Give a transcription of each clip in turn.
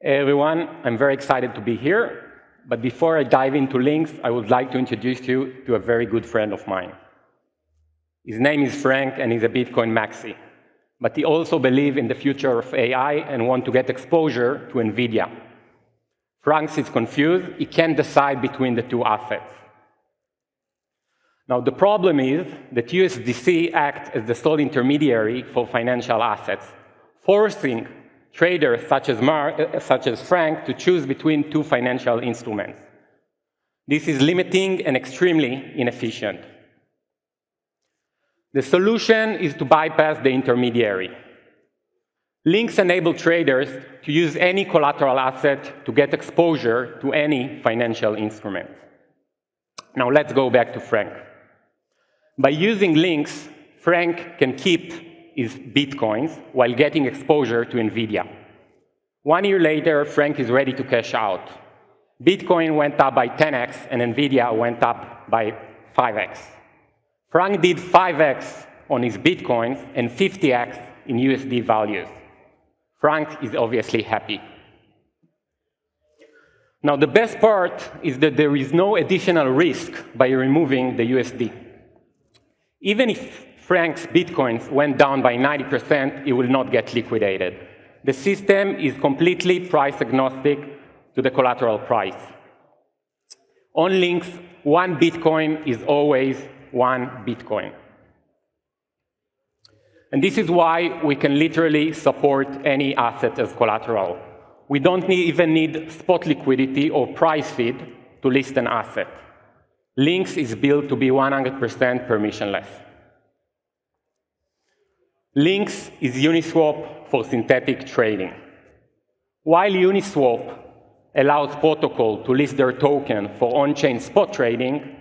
Hey everyone, I'm very excited to be here. But before I dive into Lynx, I would like to introduce you to a very good friend of mine. His name is Frank, and he's a Bitcoin maxi. But he also believes in the future of AI and wants to get exposure to NVIDIA. Frank is confused. He can't decide between the two assets. Now, the problem is that USDC acts as the sole intermediary for financial assets, forcing traders such as Frank to choose between two financial instruments. This is limiting and extremely inefficient. The solution is to bypass the intermediary. Lynx enables traders to use any collateral asset to get exposure to any financial instrument. Now let's go back to Frank. By using Lynx, Frank can keep his Bitcoins while getting exposure to NVIDIA. 1 year later, Frank is ready to cash out. Bitcoin went up by 10x and NVIDIA went up by 5x. Frank did 5x on his Bitcoins and 50x in USD values. Frank is obviously happy. Now, the best part is that there is no additional risk by removing the USD. Even if Frank's Bitcoins went down by 90%, it will not get liquidated. The system is completely price agnostic to the collateral price. On Lynx, 1 Bitcoin is always 1 Bitcoin. And this is why we can literally support any asset as collateral. We don't even need spot liquidity or price feed to list an asset. Lynx is built to be 100% permissionless. Lynx is Uniswap for synthetic trading. While Uniswap allows protocol to list their token for on-chain spot trading,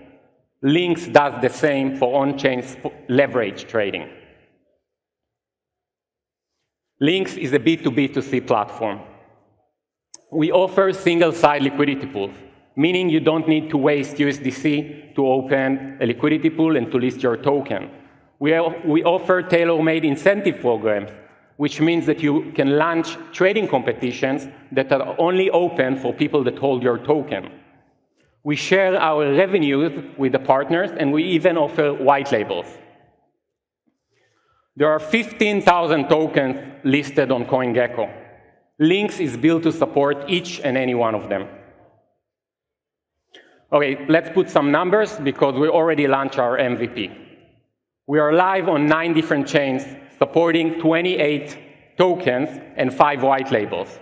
Lynx does the same for on-chain leverage trading. Lynx is a B2B2C platform. We offer single-side liquidity pools, meaning you don't need to waste USDC to open a liquidity pool and to list your token. We offer tailor-made incentive programs, which means that you can launch trading competitions that are only open for people that hold your token. We share our revenues with the partners, and we even offer white labels. There are 15,000 tokens listed on CoinGecko. Lynx is built to support each and any one of them. Okay, let's put some numbers because we already launched our MVP. We are live on 9 different chains, supporting 28 tokens and 5 white labels.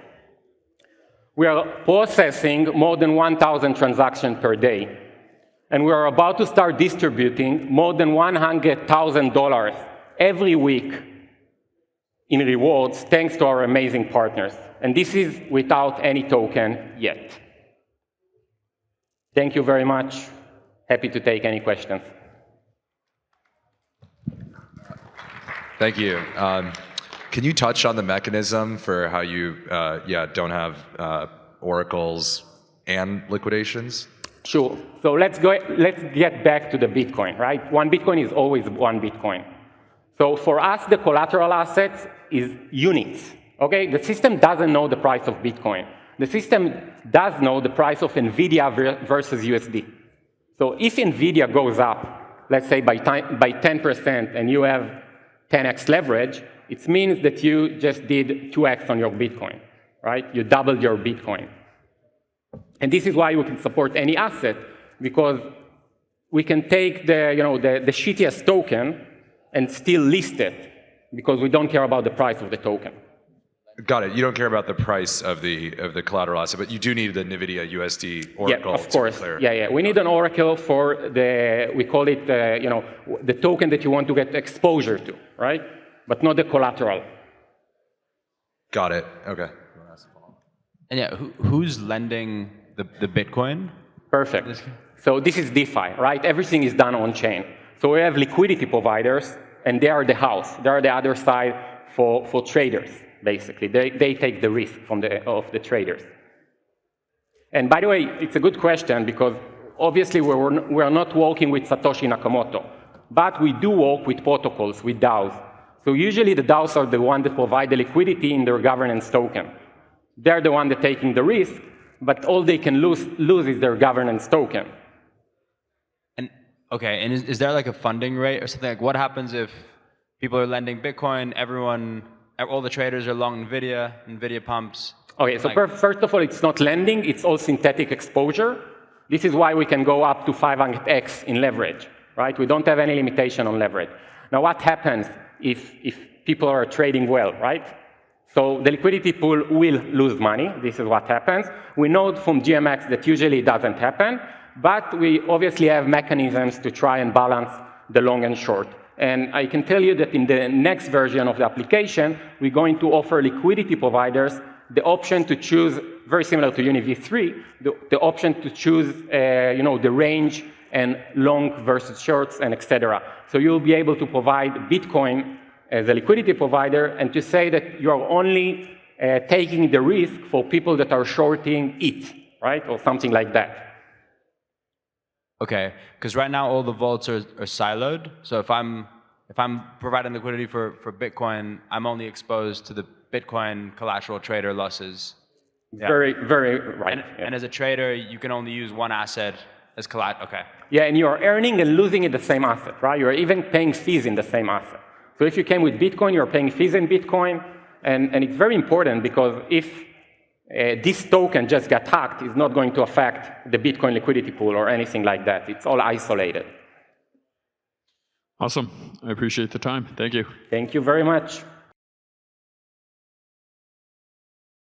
We are processing more than 1,000 transactions per day. And we are about to start distributing more than $100,000 every week in rewards, thanks to our amazing partners. And this is without any token yet. Thank you very much. Happy to take any questions. Thank you. Can you touch on the mechanism for how you don't have oracles and liquidations? Sure. So let's get back to the Bitcoin, right? 1 Bitcoin is always 1 Bitcoin. So for us, the collateral assets is units. Okay? The system doesn't know the price of Bitcoin. The system does know the price of NVIDIA versus USD. So if NVIDIA goes up, let's say by 10%, and you have 10x leverage, it means that you just did 2x on your Bitcoin, right? You doubled your Bitcoin. And this is why we can support any asset, because we can take the shittiest token and still list it, because we don't care about the price of the token. Got it. You don't care about the price of the collateral asset, but you do need the NVIDIA USD oracle. Yeah, of course. Yeah. We need an oracle for we call it, the token that you want to get exposure to, right? But not the collateral. Got it. Okay. And yeah, who's lending the Bitcoin? Perfect. So this is DeFi, right? Everything is done on chain. So we have liquidity providers, and they are the house. They are the other side for traders. Basically, they take the risk of the traders. And by the way, it's a good question because obviously we're not working with Satoshi Nakamoto, but we do work with protocols, with DAOs. So usually the DAOs are the ones that provide the liquidity in their governance token. they're the one that taking the risk, but all they can lose is their governance token. And okay, and is there like a funding rate or something? Like what happens if people are lending Bitcoin, all the traders are long NVIDIA pumps? Okay, so first of all, it's not lending, it's all synthetic exposure. This is why we can go up to 500x in leverage, right? We don't have any limitation on leverage. Now, what happens if people are trading well, right? So the liquidity pool will lose money. This is what happens. We know from GMX that usually it doesn't happen, but we obviously have mechanisms to try and balance the long and short. And I can tell you that in the next version of the application, we're going to offer liquidity providers the option to choose, very similar to UniV3, the option to choose the range and long versus shorts and etc. So you'll be able to provide Bitcoin as a liquidity provider and to say that you're only taking the risk for people that are shorting it, right? Or something like that. Okay, because right now all the vaults are siloed. So if I'm providing liquidity for Bitcoin, I'm only exposed to the Bitcoin collateral trader losses. Yeah. Very, very right. And as a trader, you can only use one asset as collateral. Okay. Yeah, and you're earning and losing in the same asset, right? You're even paying fees in the same asset. So if you came with Bitcoin, you're paying fees in Bitcoin, and it's very important because if this token just got hacked, it's not going to affect the Bitcoin liquidity pool or anything like that. It's all isolated. Awesome. I appreciate the time. Thank you. Thank you very much.